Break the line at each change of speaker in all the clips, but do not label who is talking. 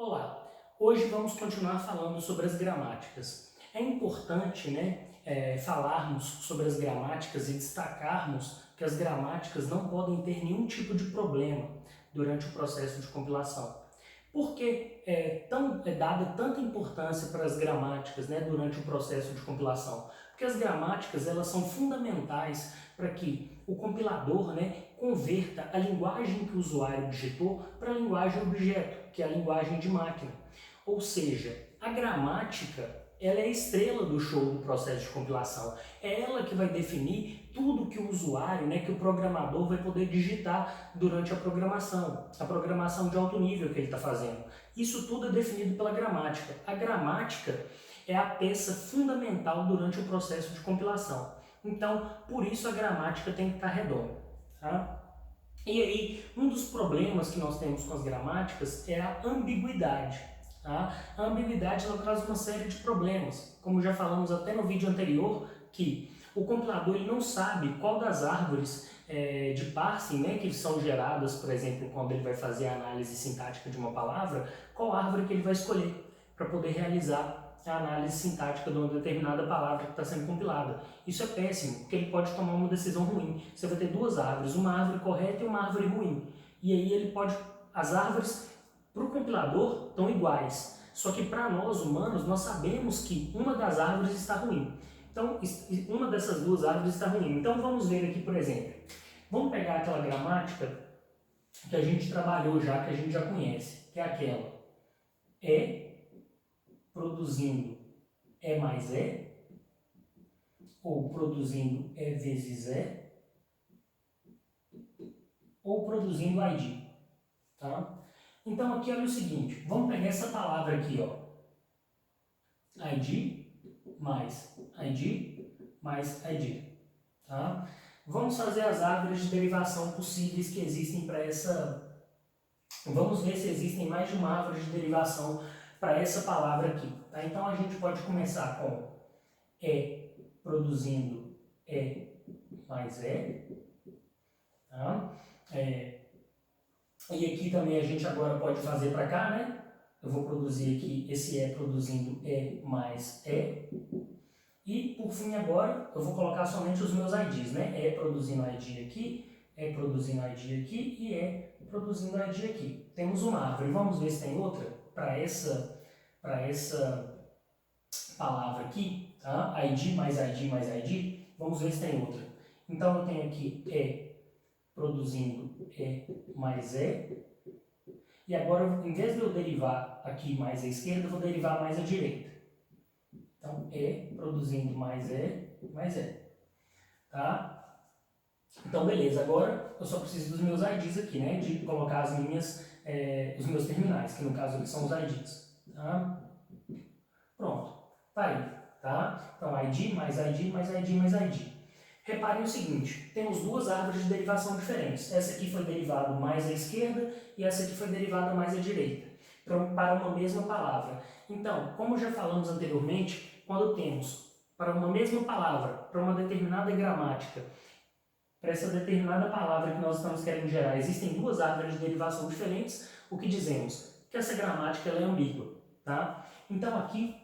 Olá, hoje vamos continuar falando sobre as gramáticas. É importante, falarmos sobre as gramáticas e destacarmos que as gramáticas não podem ter nenhum tipo de problema durante o processo de compilação. Por que é dada tanta importância para as gramáticas, durante o processo de compilação? Porque as gramáticas elas são fundamentais para que o compilador, converta a linguagem que o usuário digitou para a linguagem objeto, que é a linguagem de máquina. Ou seja, a gramática ela é a estrela do show do processo de compilação. É ela que vai definir tudo que o usuário, que o programador vai poder digitar durante a programação de alto nível que ele está fazendo. Isso tudo é definido pela gramática. A gramática é a peça fundamental durante o processo de compilação. Então, por isso a gramática tem que estar redonda. Tá? E aí, um dos problemas que nós temos com as gramáticas é a ambiguidade. Tá? A ambiguidade ela traz uma série de problemas, como já falamos até no vídeo anterior, que o compilador ele não sabe qual das árvores de parsing que são geradas, por exemplo, quando ele vai fazer a análise sintática de uma palavra, qual árvore que ele vai escolher para poder realizar a análise sintática de uma determinada palavra que está sendo compilada. Isso é péssimo, porque ele pode tomar uma decisão ruim. Você vai ter duas árvores, uma árvore correta e uma árvore ruim. E aí ele pode... As árvores, para o compilador, estão iguais. Só que para nós, humanos, nós sabemos que uma das árvores está ruim. Então, uma dessas duas árvores está ruim. Então, vamos ver aqui, por exemplo. Vamos pegar aquela gramática que a gente trabalhou já, que a gente já conhece, que é aquela. Produzindo E mais E, ou produzindo E vezes E, ou produzindo ID. Tá? Então aqui olha o seguinte, vamos pegar essa palavra aqui, ó. ID mais ID mais ID. Tá? Vamos fazer as árvores de derivação possíveis que existem para essa... Vamos ver se existem mais de uma árvore de derivação para essa palavra aqui. Tá? Então a gente pode começar com E produzindo E mais E. Tá? E aqui também a gente agora pode fazer para cá, né? Eu vou produzir aqui esse E produzindo E mais E. E por fim agora eu vou colocar somente os meus IDs, né? E produzindo ID aqui, E produzindo ID aqui e E produzindo ID aqui. Temos uma árvore. Vamos ver se tem outra para essa palavra aqui, tá? ID mais ID mais ID. Vamos ver se tem outra. Então eu tenho aqui E produzindo E mais E. E agora, em vez de eu derivar aqui mais à esquerda, eu vou derivar mais à direita. Então, E produzindo mais E mais E. Tá? Então, beleza. Agora, eu só preciso dos meus IDs aqui, né? De colocar as minhas, os meus terminais, que no caso aqui são os IDs. Tá? Pronto. Tá aí. Tá? Então, ID mais ID mais ID mais ID. Reparem o seguinte, temos duas árvores de derivação diferentes. Essa aqui foi derivada mais à esquerda e essa aqui foi derivada mais à direita, para uma mesma palavra. Então, como já falamos anteriormente, quando temos para uma mesma palavra, para uma determinada gramática, para essa determinada palavra que nós estamos querendo gerar, existem duas árvores de derivação diferentes, o que dizemos? Que essa gramática ela é ambígua. Tá? Então, aqui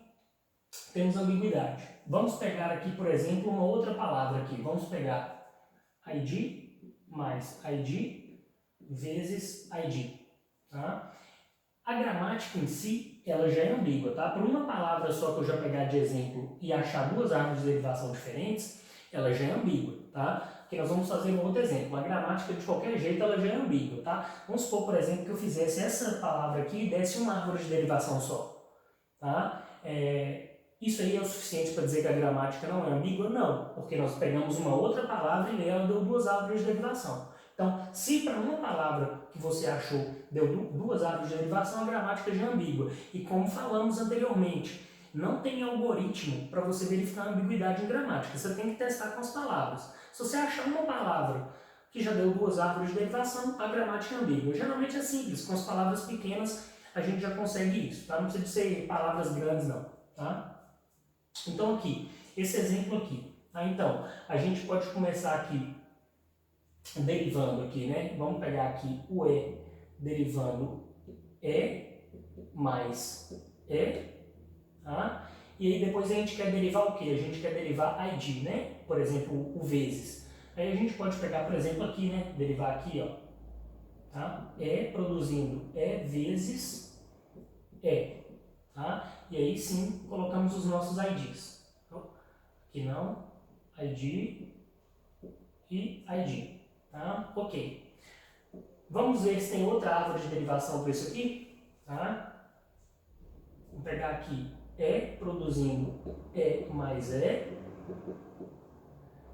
temos ambiguidade. Vamos pegar aqui, por exemplo, uma outra palavra aqui. Vamos pegar ID mais ID vezes ID. Tá? A gramática em si, ela já é ambígua. Tá? Por uma palavra só que eu já pegar de exemplo e achar duas árvores de derivação diferentes, ela já é ambígua. Tá? Porque nós vamos fazer um outro exemplo. A gramática, de qualquer jeito, ela já é ambígua. Tá? Vamos supor, por exemplo, que eu fizesse essa palavra aqui e desse uma árvore de derivação só. Tá? Isso aí é o suficiente para dizer que a gramática não é ambígua? Não, porque nós pegamos uma outra palavra e nela deu duas árvores de derivação. Então, se para uma palavra que você achou deu duas árvores de derivação, a gramática já é ambígua. E como falamos anteriormente, não tem algoritmo para você verificar a ambiguidade em gramática. Você tem que testar com as palavras. Se você achar uma palavra que já deu duas árvores de derivação, a gramática é ambígua. Geralmente é simples, com as palavras pequenas a gente já consegue isso. Tá? Não precisa de ser palavras grandes, não. Tá? Então aqui, esse exemplo aqui, tá? Então, a gente pode começar aqui derivando aqui, né? Vamos pegar aqui o E derivando E mais E, tá? E aí depois a gente quer derivar o quê? A gente quer derivar ID, né? Por exemplo, o vezes. Aí a gente pode pegar, por exemplo, aqui, né? Derivar aqui, ó. Tá? E produzindo E vezes E. Tá? E aí sim, colocamos os nossos IDs. Então, aqui não, ID e ID. Tá? Ok. Vamos ver se tem outra árvore de derivação para isso aqui. Tá? Vamos pegar aqui E produzindo E mais E.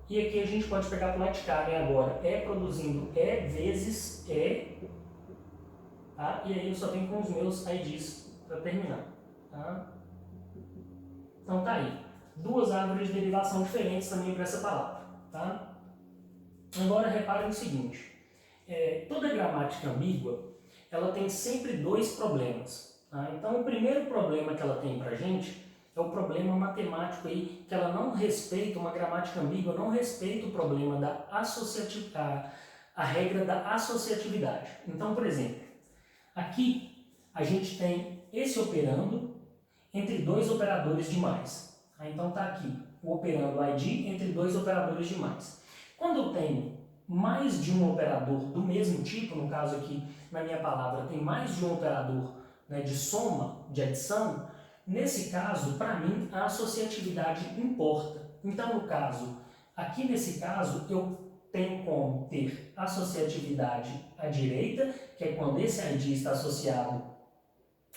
E aqui a gente pode pegar para o lado de cá, né, agora. E produzindo E vezes E. Tá? E aí eu só venho com os meus IDs para terminar. Tá? Então tá aí. Duas árvores de derivação diferentes também para essa palavra. Tá? Agora reparem o seguinte. Toda gramática ambígua, ela tem sempre dois problemas. Tá? Então o primeiro problema que ela tem para a gente é o problema matemático aí, que ela não respeita, uma gramática ambígua não respeita o problema da associatividade, a regra da associatividade. Então, por exemplo, aqui a gente tem esse operando entre dois operadores de mais. Então está aqui o operando ID entre dois operadores de mais. Quando eu tenho mais de um operador do mesmo tipo, no caso aqui na minha palavra tem mais de um operador, né, de soma, de adição, nesse caso, para mim, a associatividade importa. Então, no caso, aqui nesse caso, eu tenho como ter associatividade à direita, que é quando esse ID está associado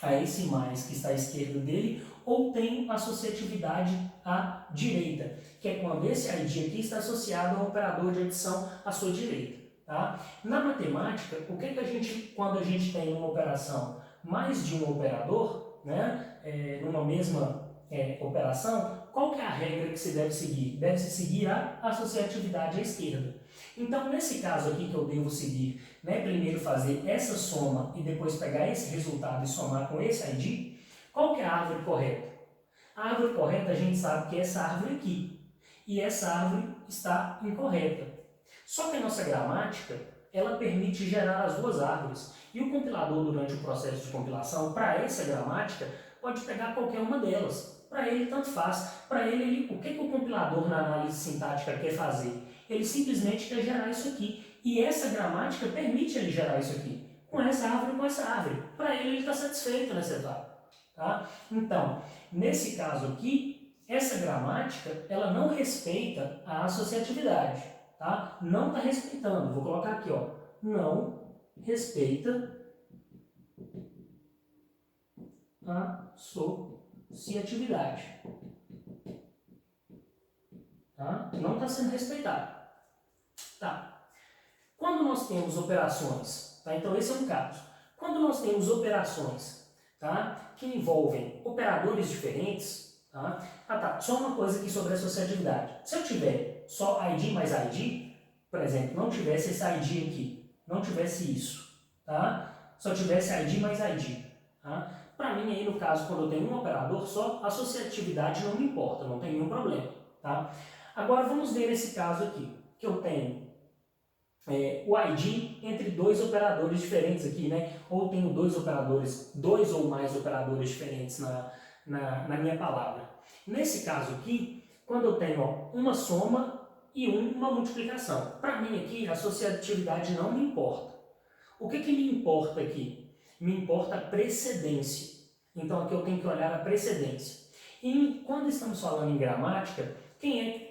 a esse mais que está à esquerda dele, ou tenho associatividade à direita, que é quando esse ID aqui está associado ao operador de adição à sua direita. Tá? Na matemática, o que a gente, quando a gente tem uma operação mais de um operador, né, numa mesma operação, qual que é a regra que se deve seguir? Deve-se seguir a associatividade à esquerda. Então, nesse caso aqui que eu devo seguir, né, primeiro fazer essa soma e depois pegar esse resultado e somar com esse ID, qual que é a árvore correta? A árvore correta a gente sabe que é essa árvore aqui. E essa árvore está incorreta. Só que a nossa gramática, ela permite gerar as duas árvores. E o compilador, durante o processo de compilação, para essa gramática, pode pegar qualquer uma delas. Para ele, tanto faz. Para ele, o que o compilador na análise sintática quer fazer? Ele simplesmente quer gerar isso aqui. E essa gramática permite ele gerar isso aqui. Com essa árvore e com essa árvore. Para ele está satisfeito nessa etapa. Tá? Então, nesse caso aqui, essa gramática, ela não respeita a associatividade. Tá? Não está respeitando. Vou colocar aqui, ó. Não respeita a associatividade. Tá? Não está sendo respeitado. Tá. Quando nós temos operações, tá? Então esse é um caso. Quando nós temos operações, tá, que envolvem operadores diferentes, tá? Só uma coisa aqui sobre a associatividade. Se eu tiver só ID mais ID, por exemplo, não tivesse esse ID aqui, não tivesse isso, tá? Só tivesse ID mais ID, tá? Para mim aí no caso, quando eu tenho um operador só, a associatividade não me importa, não tem nenhum problema, tá? Agora vamos ver esse caso aqui, que eu tenho o ID entre dois operadores diferentes aqui, né? Ou tenho dois ou mais operadores diferentes na minha palavra. Nesse caso aqui, quando eu tenho uma soma e uma multiplicação, para mim aqui a associatividade não me importa. O que me importa aqui? Me importa a precedência. Então aqui eu tenho que olhar a precedência. E quando estamos falando em gramática,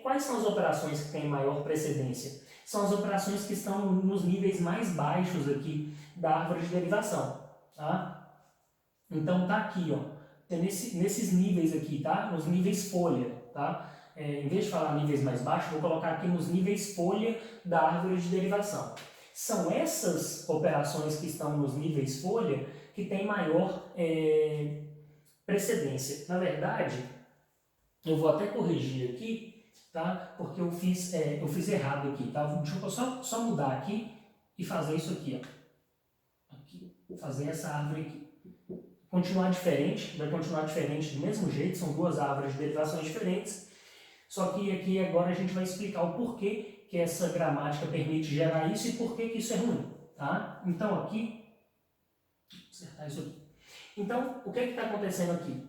quais são as operações que têm maior precedência? São as operações que estão nos níveis mais baixos aqui da árvore de derivação. Tá? Então tá aqui, ó, nesses níveis aqui, tá? Nos níveis folha. Tá? Em vez de falar níveis mais baixos, vou colocar aqui nos níveis folha da árvore de derivação. São essas operações que estão nos níveis folha que têm maior precedência. Na verdade, eu vou até corrigir aqui, tá? Porque eu fiz errado aqui, tá? Deixa eu só mudar aqui e fazer isso aqui, ó. Aqui, fazer essa árvore aqui. Continuar diferente, vai continuar diferente do mesmo jeito, são duas árvores de derivações diferentes, só que aqui agora a gente vai explicar o porquê que essa gramática permite gerar isso e por que isso é ruim, tá? Então aqui, vou acertar isso aqui. Então, o que está acontecendo aqui?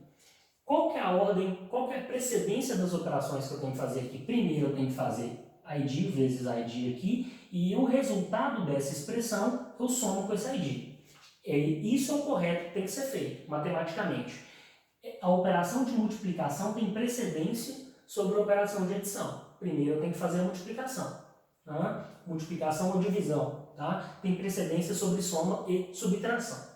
Qual que é a ordem, qual que é a precedência das operações que eu tenho que fazer aqui? Primeiro eu tenho que fazer ID vezes ID aqui, e o resultado dessa expressão eu somo com esse ID. Isso é o correto que tem que ser feito, matematicamente. A operação de multiplicação tem precedência sobre a operação de adição. Primeiro eu tenho que fazer a multiplicação. Tá? Multiplicação ou divisão. Tá? Tem precedência sobre soma e subtração.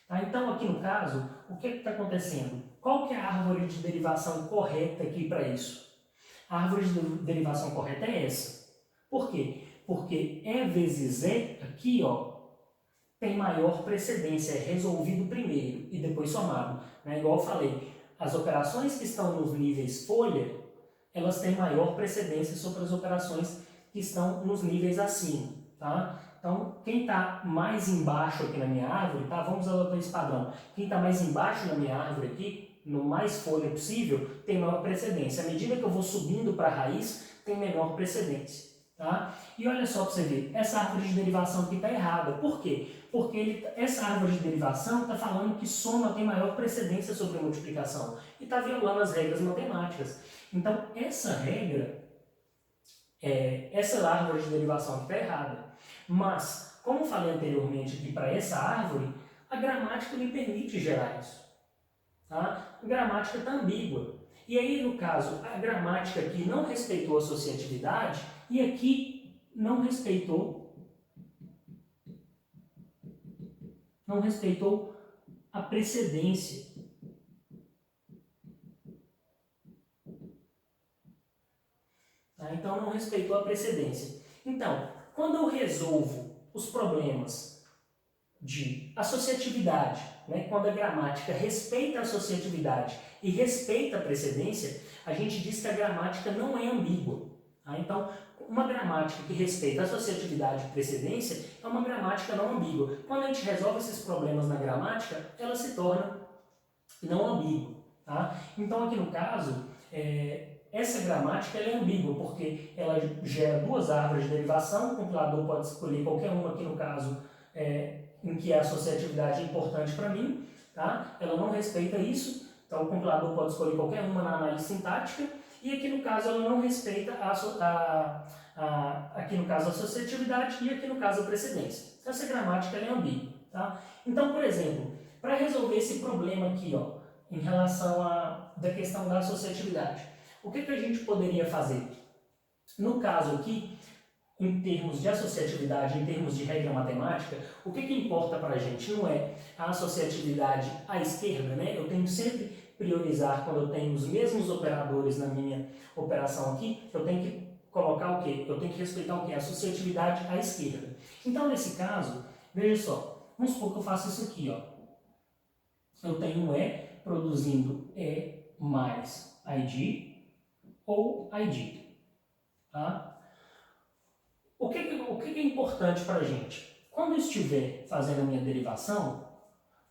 Tá? Então, aqui no caso, o que está acontecendo? Qual que é a árvore de derivação correta aqui para isso? A árvore de derivação correta é essa. Por quê? Porque E vezes E, aqui, ó, tem maior precedência, é resolvido primeiro e depois somado. Né? Igual eu falei, as operações que estão nos níveis folha, elas têm maior precedência sobre as operações que estão nos níveis acima. Tá? Então, quem está mais embaixo aqui na minha árvore, tá? Vamos adotar esse padrão. Quem está mais embaixo na minha árvore aqui, no mais folha possível, tem maior precedência. À medida que eu vou subindo para a raiz, tem menor precedência. Tá? E olha só para você ver, essa árvore de derivação aqui está errada. Por quê? Porque essa árvore de derivação está falando que soma tem maior precedência sobre a multiplicação e está violando as regras matemáticas. Então, essa regra, essa árvore de derivação aqui está errada. Mas, como falei anteriormente aqui para essa árvore, a gramática me permite gerar isso. Tá? A gramática está ambígua. E aí, no caso, a gramática aqui não respeitou a associatividade e aqui não respeitou a precedência. Tá? Então, não respeitou a precedência. Então, quando eu resolvo os problemas de associatividade, né, quando a gramática respeita a associatividade e respeita a precedência, a gente diz que a gramática não é ambígua. Tá? Então, uma gramática que respeita a associatividade e precedência é uma gramática não ambígua. Quando a gente resolve esses problemas na gramática, ela se torna não ambígua. Tá? Então, aqui no caso, essa gramática ela é ambígua, porque ela gera duas árvores de derivação, o compilador pode escolher qualquer uma, aqui no caso, em que a associatividade é importante para mim, tá? Ela não respeita isso, então o compilador pode escolher qualquer uma na análise sintática, e aqui no caso ela não respeita aqui no caso a associatividade e aqui no caso a precedência. Então essa gramática ela é ambígua. Tá? Então, por exemplo, para resolver esse problema aqui, ó, em relação da questão da associatividade, o que a gente poderia fazer? No caso aqui, em termos de associatividade, em termos de regra matemática, o que importa para a gente não é a associatividade à esquerda, né? Eu tenho que sempre priorizar quando eu tenho os mesmos operadores na minha operação aqui, eu tenho que colocar o quê? Eu tenho que respeitar o quê? A associatividade à esquerda. Então, nesse caso, veja só, vamos supor que eu faço isso aqui, ó. Eu tenho um E produzindo E mais ID ou ID, tá? O que é importante para a gente? Quando eu estiver fazendo a minha derivação,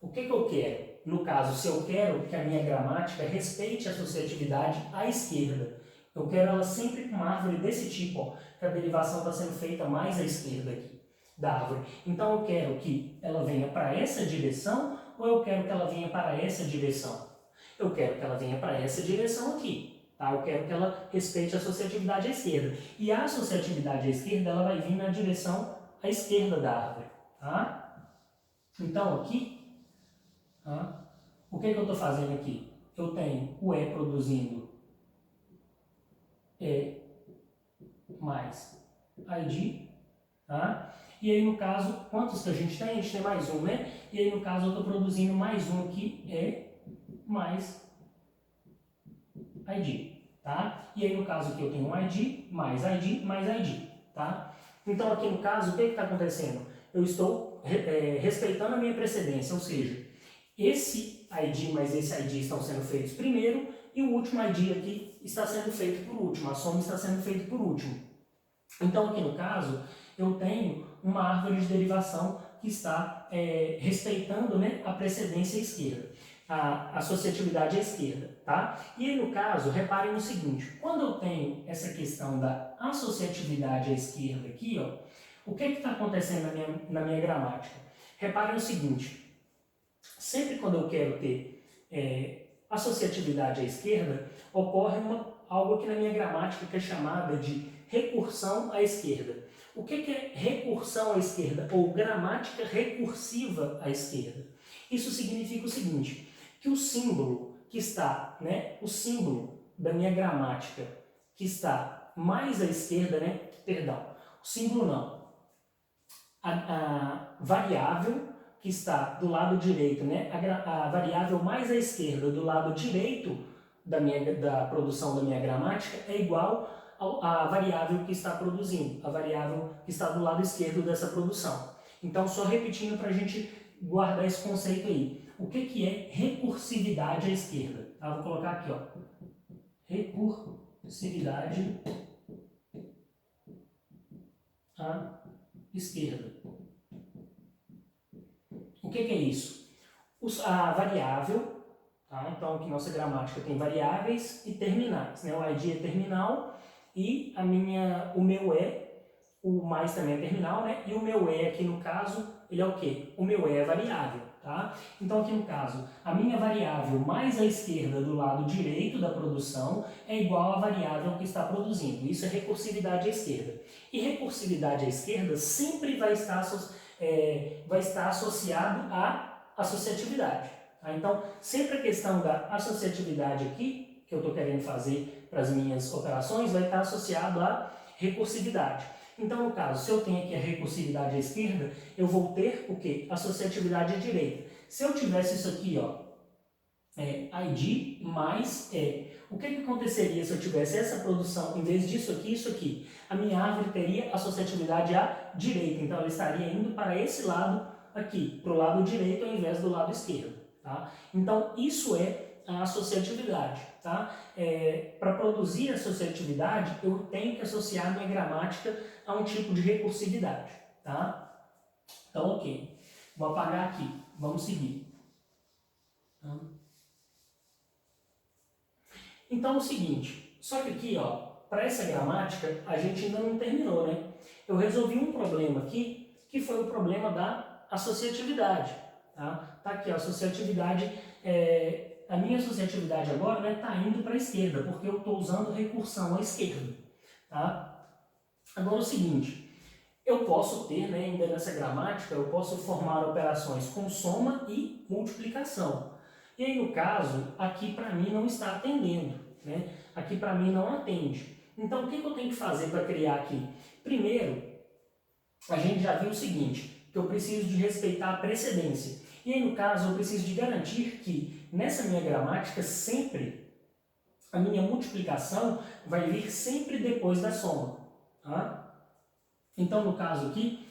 o que eu quero? No caso, se eu quero que a minha gramática respeite a associatividade à esquerda, eu quero ela sempre com uma árvore desse tipo, ó, que a derivação está sendo feita mais à esquerda aqui da árvore. Então eu quero que ela venha para essa direção ou eu quero que ela venha para essa direção? Eu quero que ela venha para essa direção aqui. Tá? Eu quero que ela respeite a associatividade à esquerda. E a associatividade à esquerda ela vai vir na direção à esquerda da árvore. Tá? Então aqui, tá? O que eu estou fazendo aqui? Eu tenho o E produzindo E mais ID. Tá? E aí no caso, quantos que a gente tem? A gente tem mais um, né? E aí no caso eu estou produzindo mais um aqui, E mais ID. Tá? E aí no caso aqui eu tenho um ID mais ID mais ID. Tá? Então aqui no caso, o que está acontecendo? Eu estou respeitando a minha precedência, ou seja, esse ID mais esse ID estão sendo feitos primeiro e o último ID aqui está sendo feito por último, a soma está sendo feita por último. Então aqui no caso, eu tenho uma árvore de derivação que está respeitando, né, a precedência à esquerda, a associatividade à esquerda. Tá? E aí, no caso, reparem no seguinte, quando eu tenho essa questão da associatividade à esquerda aqui, ó, o que está acontecendo na minha gramática? Reparem o seguinte, sempre quando eu quero ter associatividade à esquerda, ocorre algo aqui na minha gramática que é chamada de recursão à esquerda. O que é recursão à esquerda ou gramática recursiva à esquerda? Isso significa o seguinte, que o símbolo que está, o símbolo da minha gramática que está mais à esquerda, o símbolo não, a variável que está do lado direito, a variável mais à esquerda do lado direito da produção da minha gramática é igual à variável que está produzindo, a variável que está do lado esquerdo dessa produção. Então, só repetindo para a gente guardar esse conceito aí. O que é recursividade à esquerda? Vou colocar aqui, ó. Recursividade à esquerda. O que é isso? A variável, tá? Então aqui nossa gramática tem variáveis e terminais, O ID é terminal e o meu o mais também é terminal, E o meu aqui no caso, ele é o quê? O meu é variável, tá? Então aqui no caso, a minha variável mais à esquerda do lado direito da produção é igual à variável que está produzindo. Isso é recursividade à esquerda. E recursividade à esquerda sempre vai estar associado à associatividade. Tá? Então, sempre a questão da associatividade aqui, que eu estou querendo fazer para as minhas operações, vai estar associado à recursividade. Então, no caso, se eu tenho aqui a recursividade à esquerda, eu vou ter o quê? Associatividade à direita. Se eu tivesse isso aqui, ó, ID mais o que aconteceria se eu tivesse essa produção, em vez disso aqui, isso aqui? A minha árvore teria associatividade à direita, então ela estaria indo para esse lado aqui, para o lado direito ao invés do lado esquerdo. Tá? Então, isso é a associatividade. Tá? Para produzir associatividade, eu tenho que associar a minha gramática a um tipo de recursividade. Tá? Então, ok. Vou apagar aqui. Vamos seguir. Então, é o seguinte. Só que aqui, para essa gramática, a gente ainda não terminou, Eu resolvi um problema aqui, que foi o problema da associatividade. Tá aqui, a associatividade, a minha associatividade agora está indo para a esquerda, porque eu estou usando recursão à esquerda. Tá? Agora o seguinte, eu posso ter, ainda nessa gramática, eu posso formar operações com soma e multiplicação. E aí, no caso, aqui para mim não está atendendo. Aqui para mim não atende. Então, o que eu tenho que fazer para criar aqui? Primeiro, a gente já viu o seguinte, que eu preciso de respeitar a precedência. E aí, no caso, eu preciso de garantir que, nessa minha gramática, sempre a minha multiplicação vai vir sempre depois da soma. Tá? Então, no caso aqui,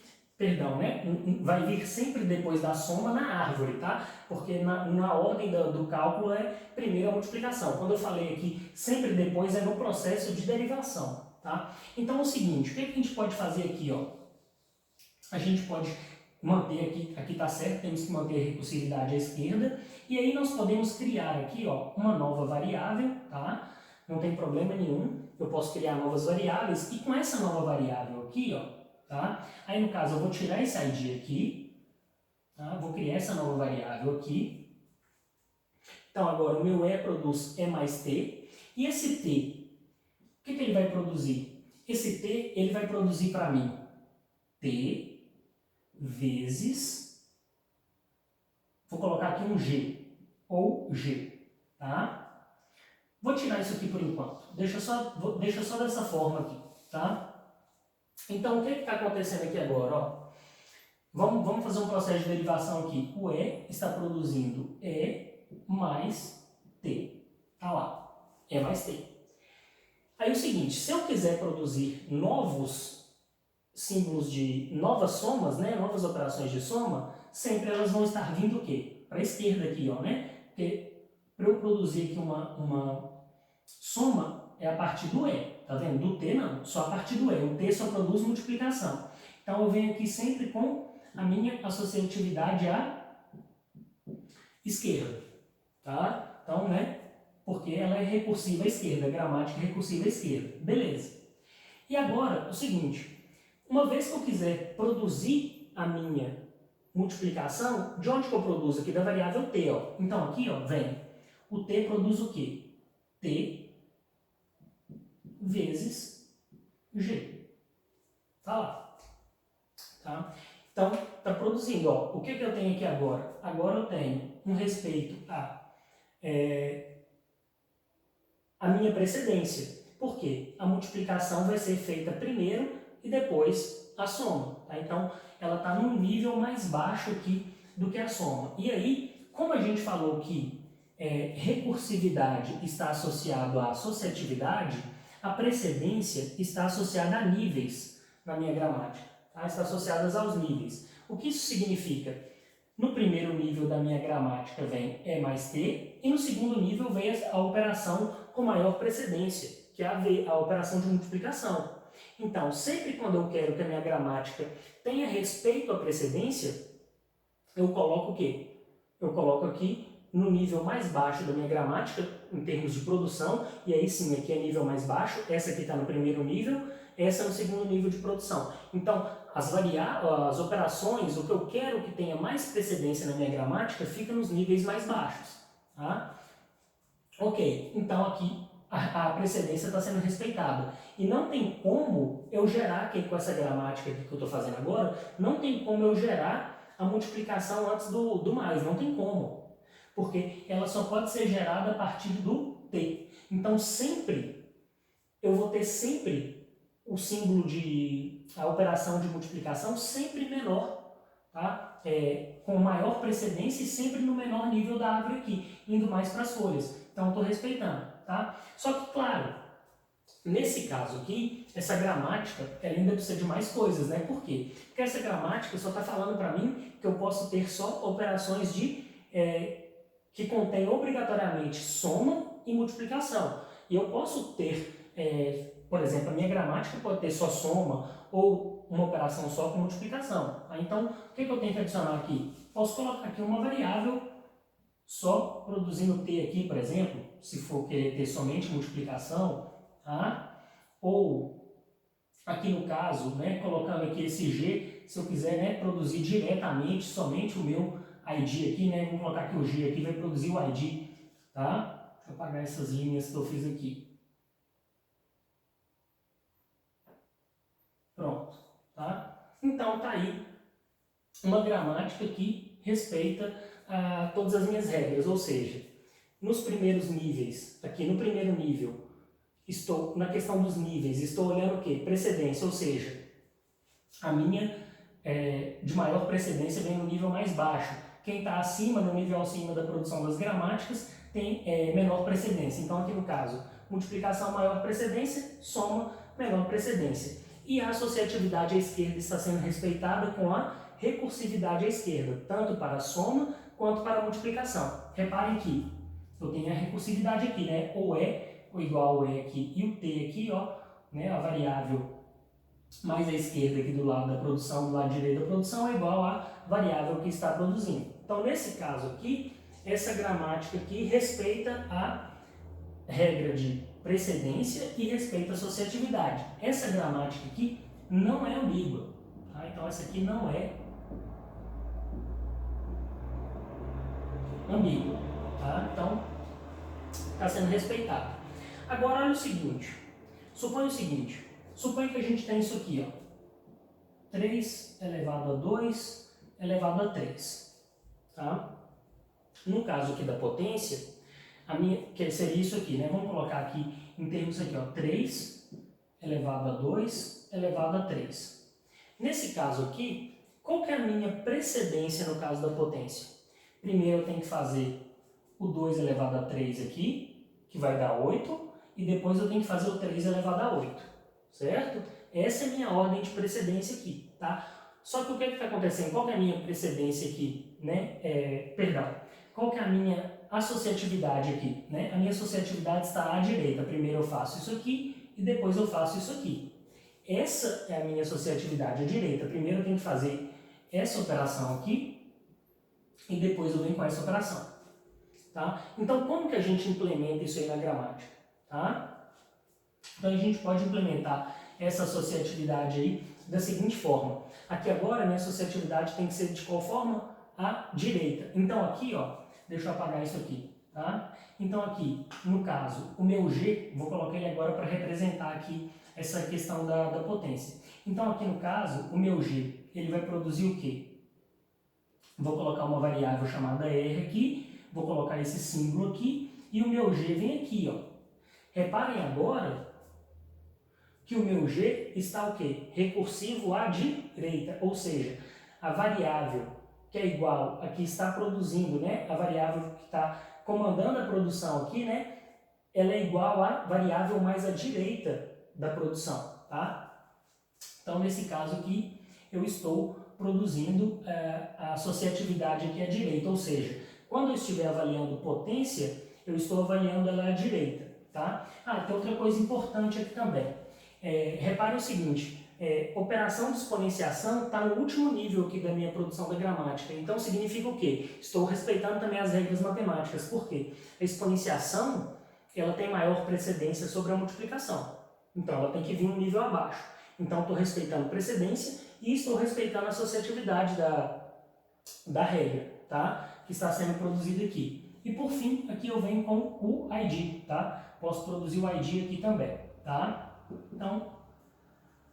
vai vir sempre depois da soma na árvore, tá? Porque na ordem do cálculo é primeiro a multiplicação. Quando eu falei aqui, sempre depois é no processo de derivação, tá? Então, é o seguinte, o que a gente pode fazer aqui, ó? A gente pode manter aqui está certo, temos que manter a recursividade à esquerda, e aí nós podemos criar aqui, ó, uma nova variável, tá? Não tem problema nenhum, eu posso criar novas variáveis, e com essa nova variável aqui, ó, tá? Aí no caso eu vou tirar esse ID aqui, tá? Vou criar essa nova variável aqui. Então agora o meu produz E mais T, e esse T, o que ele vai produzir? Esse T, ele vai produzir para mim T vezes, vou colocar aqui um G, ou G, tá? Vou tirar isso aqui por enquanto, deixa só dessa forma aqui, tá? Então, o que está acontecendo aqui agora, ó? Vamos fazer um processo de derivação aqui. O E está produzindo E mais T, tá lá, E mais T. Aí é o seguinte, se eu quiser produzir novos símbolos de novas somas, novas operações de soma, sempre elas vão estar vindo o quê? Para a esquerda aqui, ó, Porque para eu produzir aqui uma soma é a partir do E, tá vendo? Do T não, só a partir do E. O T só produz multiplicação. Então eu venho aqui sempre com a minha associatividade à esquerda, tá? Então, porque ela é recursiva à esquerda, gramática recursiva à esquerda. Beleza. E agora, o seguinte, uma vez que eu quiser produzir a minha multiplicação, de onde que eu produzo aqui? Da variável t, ó. Então aqui, ó, vem o t produz o quê? T vezes g. Tá lá. Tá? Então, tá produzindo, ó. O que que eu tenho aqui agora? Agora eu tenho um respeito a minha precedência. Por quê? A multiplicação vai ser feita primeiro e depois a soma. Tá? Então, ela está num nível mais baixo aqui do que a soma. E aí, como a gente falou que recursividade está associado à associatividade, a precedência está associada a níveis na minha gramática. Tá? Está associada aos níveis. O que isso significa? No primeiro nível da minha gramática vem E mais T, e no segundo nível vem a operação com maior precedência, que é a operação de multiplicação. Então, sempre quando eu quero que a minha gramática tenha respeito à precedência, eu coloco o quê? Eu coloco aqui no nível mais baixo da minha gramática, em termos de produção, e aí sim, aqui é nível mais baixo, essa aqui está no primeiro nível, essa é no segundo nível de produção. Então, as operações, o que eu quero que tenha mais precedência na minha gramática, fica nos níveis mais baixos. Tá? Ok, então aqui a precedência está sendo respeitada. E não tem como eu gerar, aqui com essa gramática aqui que eu estou fazendo agora, não tem como eu gerar a multiplicação antes do mais, não tem como. Porque ela só pode ser gerada a partir do t. Então sempre, eu vou ter sempre o símbolo a operação de multiplicação sempre menor, tá? Com maior precedência e sempre no menor nível da árvore aqui, indo mais para as folhas. Então, estou respeitando, tá? Só que, claro, nesse caso aqui, essa gramática, ela ainda precisa de mais coisas, né? Por quê? Porque essa gramática só está falando para mim que eu posso ter só operações que contêm obrigatoriamente soma e multiplicação. E eu posso ter, por exemplo, a minha gramática pode ter só soma ou uma operação só com multiplicação. Tá? Então, o que eu tenho que adicionar aqui? Posso colocar aqui uma variável só produzindo t aqui, por exemplo, se for querer ter somente multiplicação, tá? Ou aqui no caso, né, colocando aqui esse g, se eu quiser, né, produzir diretamente somente o meu ID aqui, né, vamos colocar aqui o g aqui, vai produzir o ID, tá? Deixa eu apagar essas linhas que eu fiz aqui. Pronto, tá? Então tá aí uma gramática que respeita todas as minhas regras, ou seja, nos primeiros níveis, aqui no primeiro nível, estou na questão dos níveis, estou olhando o quê? Precedência, ou seja, a minha de maior precedência vem no nível mais baixo. Quem está acima, no nível acima da produção das gramáticas, tem menor precedência. Então, aqui no caso, multiplicação maior precedência, soma menor precedência. E a associatividade à esquerda está sendo respeitada com a recursividade à esquerda, tanto para a soma quanto para a multiplicação. Reparem que eu tenho a recursividade aqui, né? Ou igual ao E aqui e o T aqui, ó, né? A variável mais à esquerda aqui do lado da produção, do lado direito da produção, é igual à variável que está produzindo. Então, nesse caso aqui, essa gramática aqui respeita a regra de precedência e respeita a associatividade. Essa gramática aqui não é ambígua. Tá? Então, essa aqui não é ambígua. Tá? Então, está sendo respeitado. Agora, olha o seguinte. Suponha que a gente tem isso aqui, ó. 3 elevado a 2 elevado a 3. Tá? No caso aqui da potência, que seria isso aqui, né? Vamos colocar aqui em termos aqui, ó. 3 elevado a 2 elevado a 3. Nesse caso aqui, qual que é a minha precedência no caso da potência? Primeiro eu tenho que fazer o 2 elevado a 3 aqui, que vai dar 8, e depois eu tenho que fazer o 3 elevado a 8, certo? Essa é a minha ordem de precedência aqui, tá? Só que o que está acontecendo? Qual que é a minha precedência aqui, né? Qual que é a minha associatividade aqui, né? A minha associatividade está à direita. Primeiro eu faço isso aqui e depois eu faço isso aqui. Essa é a minha associatividade à direita. Primeiro eu tenho que fazer essa operação aqui e depois eu venho com essa operação. Tá? Então, como que a gente implementa isso aí na gramática? Tá? Então, a gente pode implementar essa associatividade aí da seguinte forma. Aqui agora, minha associatividade tem que ser de qual forma? À direita. Então aqui, ó, deixa eu apagar isso aqui, tá? Então aqui, no caso, o meu G, vou colocar ele agora para representar aqui essa questão da potência. Então aqui no caso, o meu G, ele vai produzir o quê? Vou colocar uma variável chamada R aqui, vou colocar esse símbolo aqui, e o meu G vem aqui, ó. Reparem agora que o meu G está o quê? Recursivo à direita, ou seja, a variável que é igual a que está produzindo, né? A variável que está comandando a produção aqui, né? Ela é igual à variável mais à direita da produção, tá? Então, nesse caso aqui, eu estou produzindo a associatividade aqui à direita, ou seja, quando eu estiver avaliando potência, eu estou avaliando ela à direita, tá? Tem outra coisa importante aqui também. Repare o seguinte, operação de exponenciação está no último nível aqui da minha produção da gramática. Então significa o quê? Estou respeitando também as regras matemáticas. Por quê? A exponenciação ela tem maior precedência sobre a multiplicação. Então ela tem que vir um nível abaixo. Então estou respeitando precedência e estou respeitando a associatividade da regra, tá? Que está sendo produzida aqui. E por fim, aqui eu venho com o ID, tá? Posso produzir o ID aqui também, tá? Então,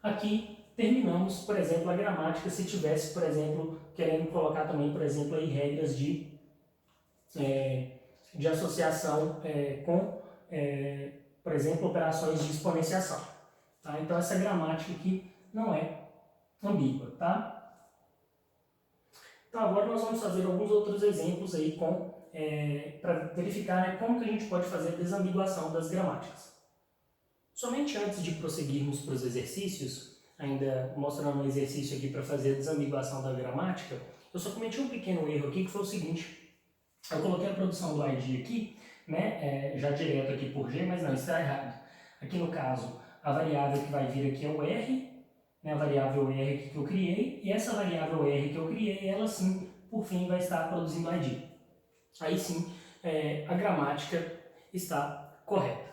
aqui terminamos, por exemplo, a gramática, se tivesse, por exemplo, querendo colocar também, por exemplo, aí regras de associação com, por exemplo, operações de exponenciação. Tá? Então, essa gramática aqui não é ambígua, tá? Então, agora nós vamos fazer alguns outros exemplos aí para verificar, né, como que a gente pode fazer a desambiguação das gramáticas. Somente antes de prosseguirmos para os exercícios, ainda mostrando um exercício aqui para fazer a desambiguação da gramática, eu só cometi um pequeno erro aqui, que foi o seguinte: eu coloquei a produção do ID aqui, né, já direto aqui por G, mas não, isso está errado. Aqui no caso, a variável que vai vir aqui é o R, né, a variável R que eu criei, e essa variável R que eu criei, ela sim, por fim, vai estar produzindo ID. Aí sim, a gramática está correta.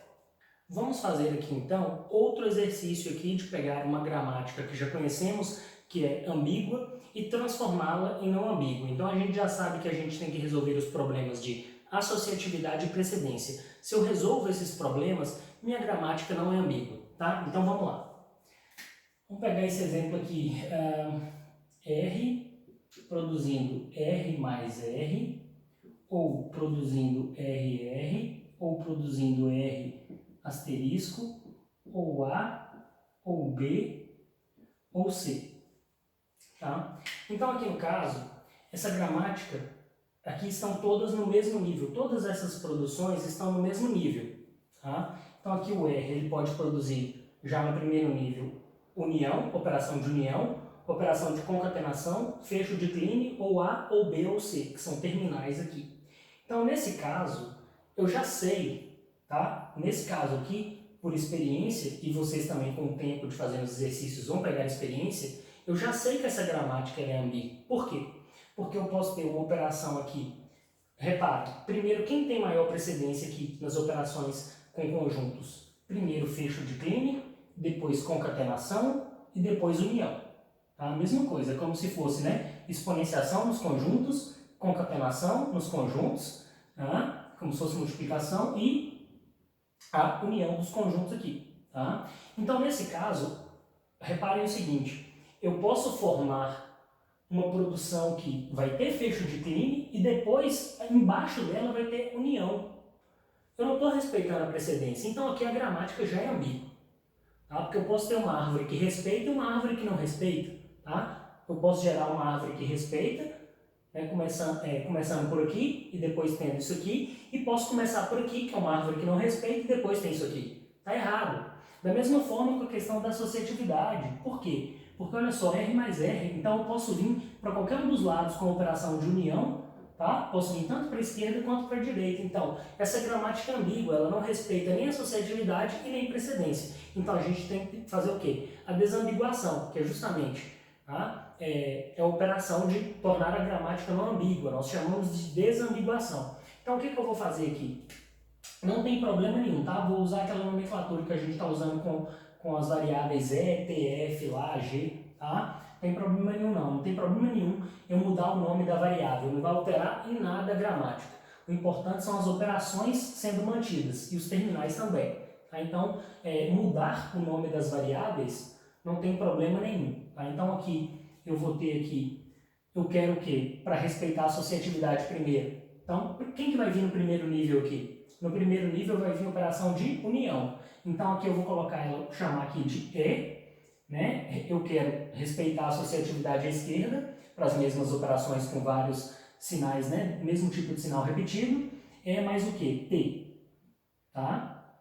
Vamos fazer aqui então outro exercício aqui de pegar uma gramática que já conhecemos, que é ambígua, e transformá-la em não ambígua. Então a gente já sabe que a gente tem que resolver os problemas de associatividade e precedência. Se eu resolvo esses problemas, minha gramática não é ambígua, tá? Então vamos lá. Vamos pegar esse exemplo aqui, R produzindo R mais R, ou produzindo RR, ou produzindo R asterisco, ou A, ou B, ou C. Tá? Então aqui no caso, essa gramática, aqui estão todas no mesmo nível, todas essas produções estão no mesmo nível. Tá? Então aqui o R ele pode produzir já no primeiro nível união, operação de união, operação de concatenação, fecho de clean, ou A, ou B, ou C, que são terminais aqui. Então nesse caso, eu já sei. Tá? Nesse caso aqui, por experiência, e vocês também com o tempo de fazer os exercícios vão pegar experiência, eu já sei que essa gramática é ambígua. Por quê? Porque eu posso ter uma operação aqui. Repare, primeiro, quem tem maior precedência aqui nas operações com conjuntos? Primeiro fecho de clean, depois concatenação e depois união. Tá? A mesma coisa, como se fosse, né, exponenciação nos conjuntos, concatenação nos conjuntos, tá? Como se fosse multiplicação e a união dos conjuntos aqui. Tá? Então, nesse caso, reparem o seguinte, eu posso formar uma produção que vai ter fecho de clean e depois, embaixo dela, vai ter união. Eu não estou respeitando a precedência, então aqui a gramática já é ambígua. Tá? Porque eu posso ter uma árvore que respeita e uma árvore que não respeita. Tá? Eu posso gerar uma árvore que respeita, né, começando por aqui e depois tendo isso aqui, e posso começar por aqui, que é uma árvore que não respeita, e depois tem isso aqui. Está errado. Da mesma forma com a questão da associatividade. Por quê? Porque olha só, R mais R, então eu posso vir para qualquer um dos lados com a operação de união, tá? Posso vir tanto para a esquerda quanto para a direita. Então, essa gramática é ambígua, ela não respeita nem associatividade e nem precedência. Então a gente tem que fazer o quê? A desambiguação, que é justamente, tá? A operação de tornar a gramática não ambígua, nós chamamos de desambiguação. Então o que eu vou fazer aqui? Não tem problema nenhum, tá? Vou usar aquela nomenclatura que a gente está usando com com as variáveis E, T, F, lá, G, tá? Não tem problema nenhum não tem problema nenhum eu mudar o nome da variável, não vai alterar em nada a gramática. O importante são as operações sendo mantidas e os terminais também. Tá? Então, mudar o nome das variáveis não tem problema nenhum. Tá? Então, aqui eu vou ter aqui, eu quero o quê? Para respeitar a associatividade primeiro. Então, quem que vai vir no primeiro nível aqui? No primeiro nível vai vir a operação de união. Então, aqui eu vou colocar ela, chamar aqui de E, né? Eu quero respeitar a associatividade à esquerda, para as mesmas operações com vários sinais, né? Mesmo tipo de sinal repetido. É mais o que? T. Tá?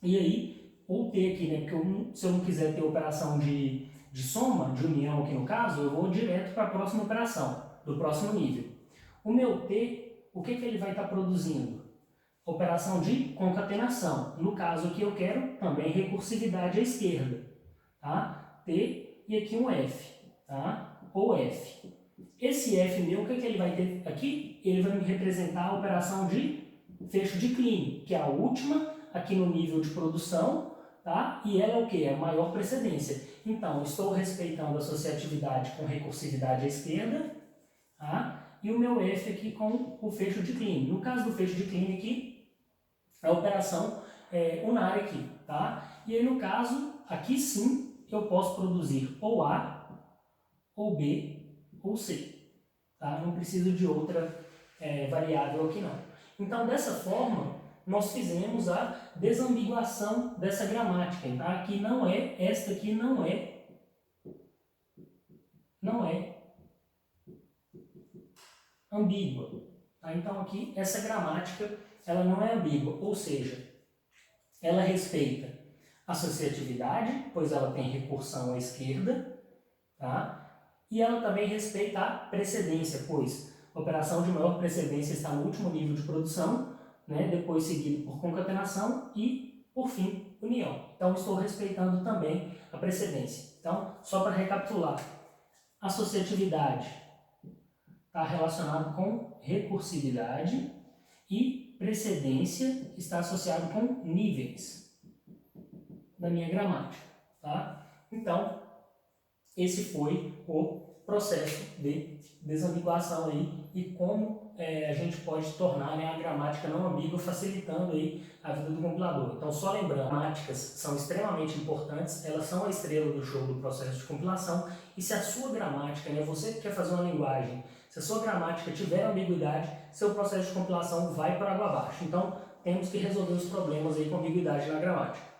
E aí, ou T aqui, né? Porque se eu não quiser ter operação de soma, de união aqui no caso, eu vou direto para a próxima operação, do próximo nível. O meu T, o que ele vai estar produzindo? Operação de concatenação. No caso aqui eu quero também recursividade à esquerda. Tá? T e aqui um F. Tá? Ou F. Esse F meu, o que ele vai ter aqui? Ele vai me representar a operação de fecho de clean, que é a última aqui no nível de produção, tá? E ela é o que? É a maior precedência. Então, estou respeitando a associatividade com recursividade à esquerda, tá? E o meu F aqui com o fecho de clean. No caso do fecho de clean aqui, a operação unária aqui, tá? E aí, no caso, aqui sim, eu posso produzir ou A, ou B, ou C. Tá? Não preciso de outra variável aqui não. Então, dessa forma, nós fizemos a desambiguação dessa gramática. Tá? Aqui não é, esta aqui não é ambígua. Tá? Então, aqui, essa gramática, ela não é ambígua, ou seja, ela respeita a associatividade, pois ela tem recursão à esquerda, tá? E ela também respeita a precedência, pois a operação de maior precedência está no último nível de produção, né? Depois seguido por concatenação e, por fim, união. Então, estou respeitando também a precedência. Então, só para recapitular, associatividade está relacionado com recursividade e precedência está associado com níveis da minha gramática. Tá? Então, esse foi o processo de desambiguação aí e como a gente pode tornar, né, a gramática não ambígua, facilitando aí a vida do compilador. Então, só lembrando, gramáticas são extremamente importantes, elas são a estrela do show do processo de compilação, e se a sua gramática, né, você que quer fazer uma linguagem, se a sua gramática tiver ambiguidade, seu processo de compilação vai para água abaixo. Então, temos que resolver os problemas aí com ambiguidade na gramática.